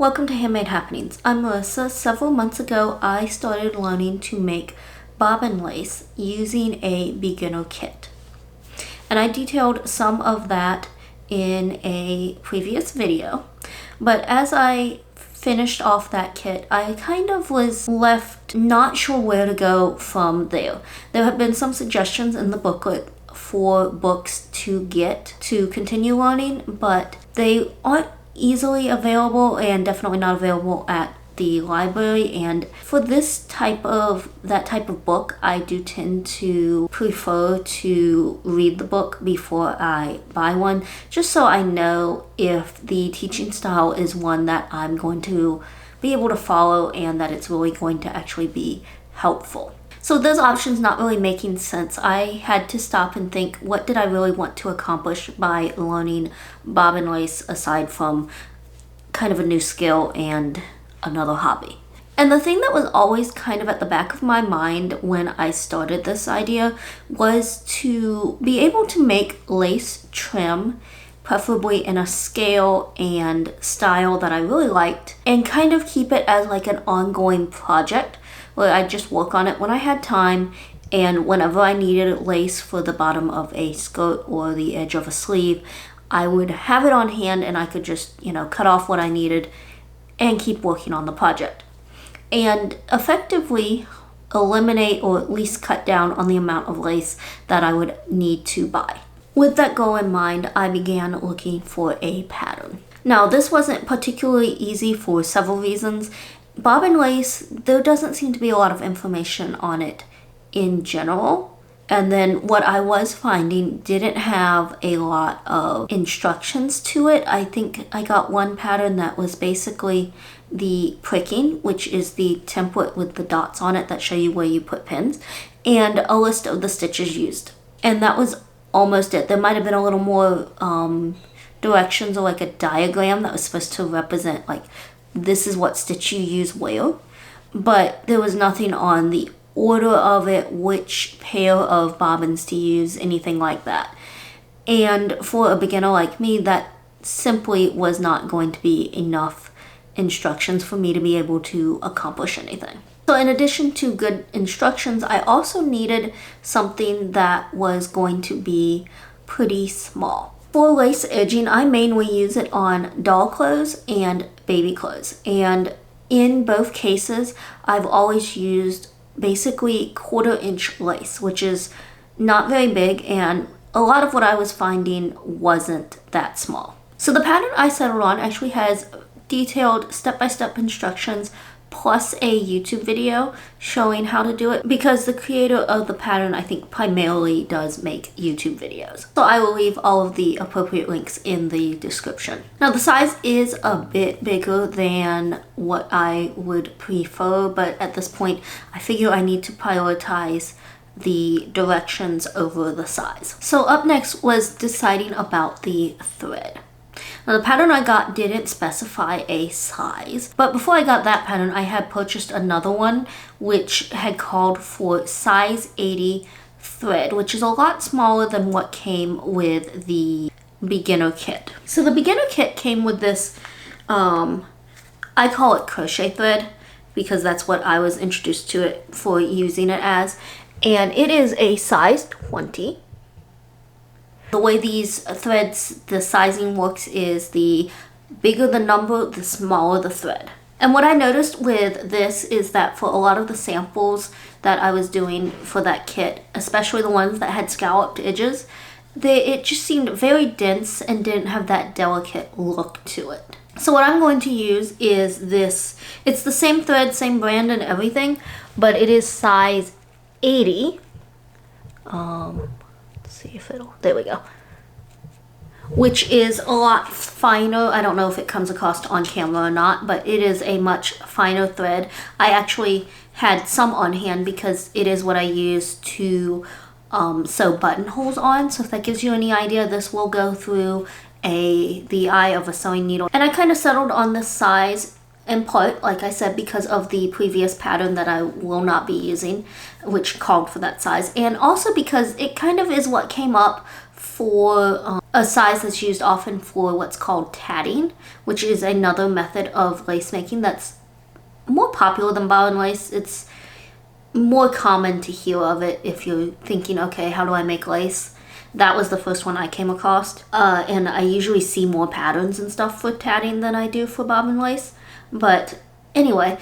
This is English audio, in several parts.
Welcome to Handmade Happenings. I'm Melissa. Several months ago, I started learning to make bobbin lace using a beginner kit. And I detailed some of that in a previous video. But as I finished off that kit, I kind of was left not sure where to go from there. There have been some suggestions in the booklet for books to get to continue learning, but they aren't easily available and definitely not available at the library. And for that type of book, I do tend to prefer to read the book before I buy one, just so I know if the teaching style is one that I'm going to be able to follow and that it's really going to actually be helpful. So those options not really making sense, I had to stop and think, what did I really want to accomplish by learning bobbin lace aside from kind of a new skill and another hobby? And the thing that was always kind of at the back of my mind when I started this idea was to be able to make lace trim, preferably in a scale and style that I really liked, and kind of keep it as like an ongoing project where I just work on it when I had time, and whenever I needed lace for the bottom of a skirt or the edge of a sleeve, I would have it on hand and I could just, cut off what I needed and keep working on the project. And effectively eliminate or at least cut down on the amount of lace that I would need to buy. With that goal in mind, I began looking for a pattern. Now, this wasn't particularly easy for several reasons. Bobbin lace, there doesn't seem to be a lot of information on it in general. And then what I was finding didn't have a lot of instructions to it. I think I got one pattern that was basically the pricking, which is the template with the dots on it that show you where you put pins, and a list of the stitches used. And that was almost it. There might have been a little more directions, or like a diagram that was supposed to represent like this is what stitch you use where, but there was nothing on the order of it, which pair of bobbins to use, anything like that. And for a beginner like me, that simply was not going to be enough instructions for me to be able to accomplish anything. So in addition to good instructions, I also needed something that was going to be pretty small. For lace edging, I mainly use it on doll clothes and baby clothes. And in both cases, I've always used basically 1/4 inch lace, which is not very big, and a lot of what I was finding wasn't that small. So the pattern I settled on actually has detailed step-by-step instructions plus a YouTube video showing how to do it, because the creator of the pattern I think primarily does make YouTube videos. So I will leave all of the appropriate links in the description. Now the size is a bit bigger than what I would prefer, but at this point I figure I need to prioritize the directions over the size. So up next was deciding about the thread. Now the pattern I got didn't specify a size, but before I got that pattern, I had purchased another one which had called for size 80 thread, which is a lot smaller than what came with the beginner kit. So the beginner kit came with this, I call it crochet thread because that's what I was introduced to it for using it as, and it is a size 20. The way these threads, the sizing works is the bigger the number, the smaller the thread. And what I noticed with this is that for a lot of the samples that I was doing for that kit, especially the ones that had scalloped edges, it just seemed very dense and didn't have that delicate look to it. So what I'm going to use is this. It's the same thread, same brand and everything, but it is size 80. See if there we go, which is a lot finer. I don't know if it comes across on camera or not, but it is a much finer thread. I actually had some on hand because it is what I use to sew buttonholes on. So if that gives you any idea, this will go through the eye of a sewing needle. And I kind of settled on this size in part, like I said, because of the previous pattern that I will not be using, which called for that size, and also because it kind of is what came up for a size that's used often for what's called tatting, which is another method of lace making that's more popular than bobbin lace. It's more common to hear of it if you're thinking, okay, how do I make lace? That was the first one I came across. And I usually see more patterns and stuff for tatting than I do for bobbin lace. But anyway,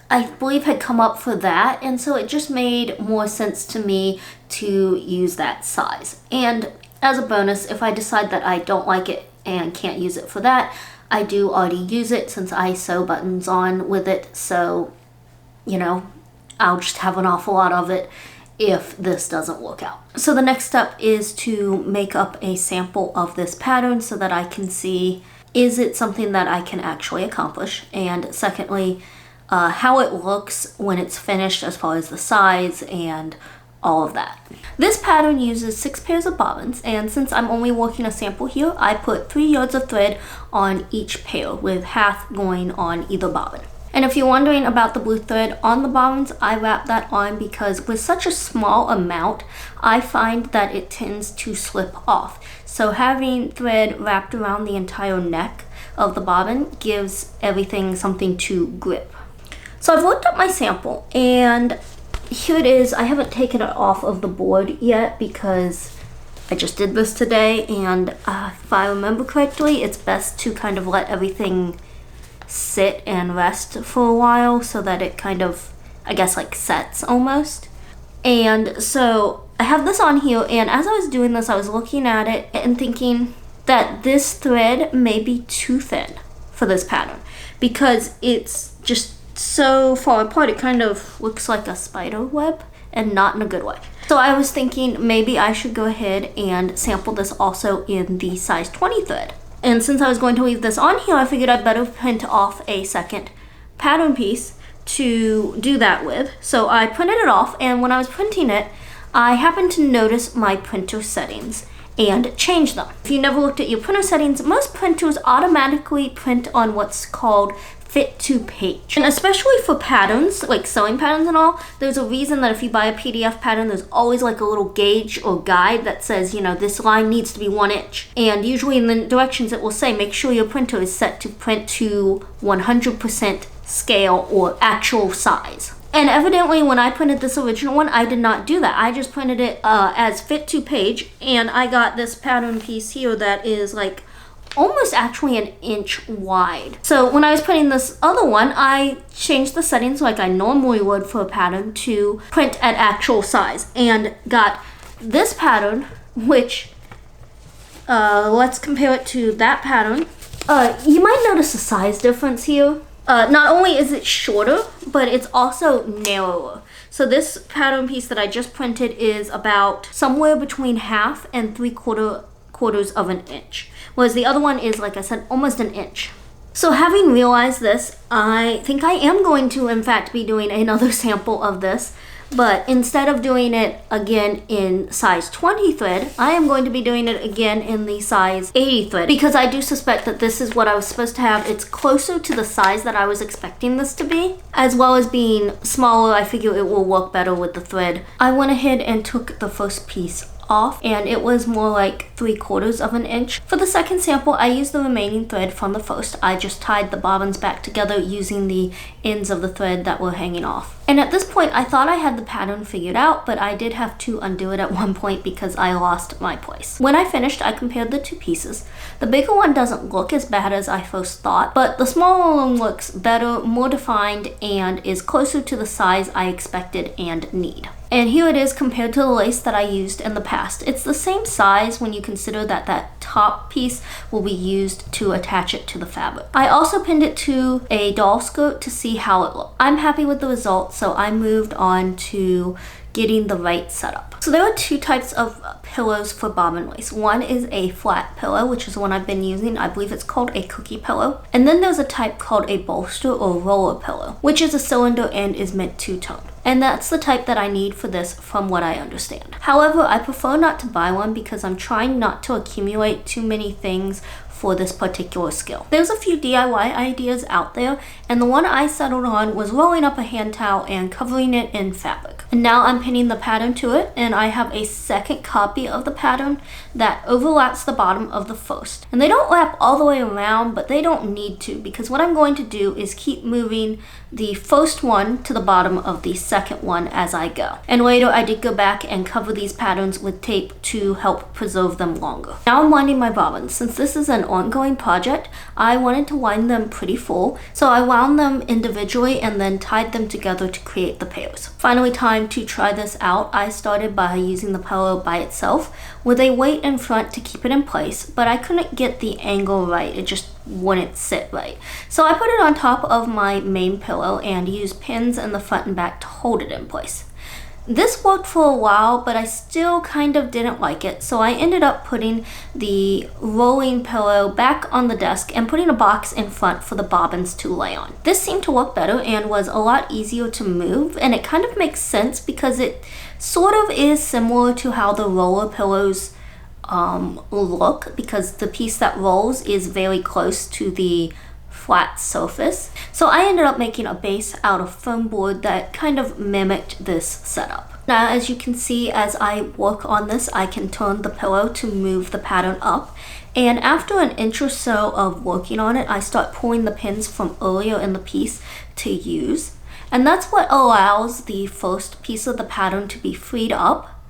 I believe had come up for that, and so it just made more sense to me to use that size. And as a bonus, if I decide that I don't like it and can't use it for that, I do already use it since I sew buttons on with it, so you know, I'll just have an awful lot of it if this doesn't work out. So the next step is to make up a sample of this pattern so that I can see, is it something that I can actually accomplish? And secondly, how it looks when it's finished as far as the size and all of that. This pattern uses 6 pairs of bobbins, and since I'm only working a sample here, I put 3 yards of thread on each pair with half going on either bobbin. And if you're wondering about the blue thread on the bobbins, I wrap that on because with such a small amount, I find that it tends to slip off. So having thread wrapped around the entire neck of the bobbin gives everything something to grip. So I've looked up my sample, and here it is. I haven't taken it off of the board yet because I just did this today, and if I remember correctly, it's best to kind of let everything sit and rest for a while so that it kind of, I guess, like sets almost. And so I have this on here, and as I was doing this, I was looking at it and thinking that this thread may be too thin for this pattern because it's just so far apart. It kind of looks like a spider web, and not in a good way. So I was thinking maybe I should go ahead and sample this also in the size 20 thread. And since I was going to leave this on here, I figured I'd better print off a second pattern piece to do that with. So I printed it off, and when I was printing it, I happened to notice my printer settings and change them. If you never looked at your printer settings, most printers automatically print on what's called fit to page. And especially for patterns, like sewing patterns and all, there's a reason that if you buy a PDF pattern, there's always like a little gauge or guide that says, you know, this line needs to be 1 inch. And usually in the directions it will say, make sure your printer is set to print to 100% scale or actual size. And evidently when I printed this original one, I did not do that. I just printed it as fit to page, and I got this pattern piece here that is like almost actually 1 inch wide. So when I was printing this other one, I changed the settings like I normally would for a pattern to print at actual size, and got this pattern, which let's compare it to that pattern. You might notice a size difference here. Not only is it shorter, but it's also narrower. So this pattern piece that I just printed is about somewhere between 1/2 and 3/4 of an inch, whereas the other one is, like I said, almost 1 inch. So having realized this, I think I am going to in fact be doing another sample of this, but instead of doing it again in size 20 thread, I am going to be doing it again in the size 80 thread, because I do suspect that this is what I was supposed to have. It's closer to the size that I was expecting this to be, as well as being smaller. I figure it will work better with the thread. I went ahead and took the first piece off, and it was more like 3/4 of an inch. For the second sample, I used the remaining thread from the first. I just tied the bobbins back together using the ends of the thread that were hanging off. And at this point, I thought I had the pattern figured out, but I did have to undo it at one point because I lost my place. When I finished, I compared the two pieces. The bigger one doesn't look as bad as I first thought, but the smaller one looks better, more defined, and is closer to the size I expected and need. And here it is compared to the lace that I used in the past. It's the same size when you consider that that top piece will be used to attach it to the fabric. I also pinned it to a doll skirt to see how it looked. I'm happy with the results, so I moved on to getting the right setup. So there are 2 types of pillows for bobbin lace. One is a flat pillow, which is the one I've been using. I believe it's called a cookie pillow. And then there's a type called a bolster or roller pillow, which is a cylinder and is meant two-tone. And that's the type that I need for this from what I understand. However, I prefer not to buy one because I'm trying not to accumulate too many things for this particular skill. There's a few DIY ideas out there, and the one I settled on was rolling up a hand towel and covering it in fabric. And now I'm pinning the pattern to it, and I have a second copy of the pattern that overlaps the bottom of the first. And they don't wrap all the way around, but they don't need to, because what I'm going to do is keep moving the first one to the bottom of the second one as I go. And later I did go back and cover these patterns with tape to help preserve them longer. Now I'm winding my bobbins. Since this is an ongoing project, I wanted to wind them pretty full, so I wound them individually and then tied them together to create the pairs. Finally, time to try this out. I started by using the pillow by itself with a weight in front to keep it in place, but I couldn't get the angle right. It just wouldn't sit right. So I put it on top of my main pillow and used pins in the front and back to hold it in place. This worked for a while, but I still kind of didn't like it, so I ended up putting the rolling pillow back on the desk and putting a box in front for the bobbins to lay on. This seemed to work better and was a lot easier to move, and it kind of makes sense because it sort of is similar to how the roller pillows look, because the piece that rolls is very close to the flat surface. So I ended up making a base out of foam board that kind of mimicked this setup. Now, as you can see, as I work on this, I can turn the pillow to move the pattern up. And after an inch or so of working on it, I start pulling the pins from earlier in the piece to use. And that's what allows the first piece of the pattern to be freed up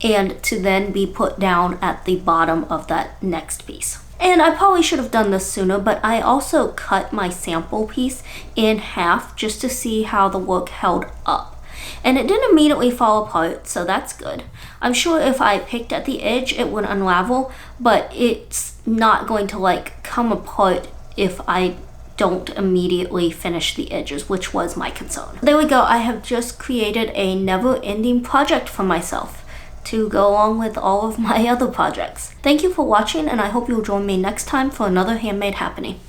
and to then be put down at the bottom of that next piece. And I probably should have done this sooner, but I also cut my sample piece in half just to see how the work held up. And it didn't immediately fall apart, so that's good. I'm sure if I picked at the edge, it would unravel, but it's not going to come apart if I don't immediately finish the edges, which was my concern. There we go. I have just created a never-ending project for myself to go along with all of my other projects. Thank you for watching, and I hope you'll join me next time for another handmade happening.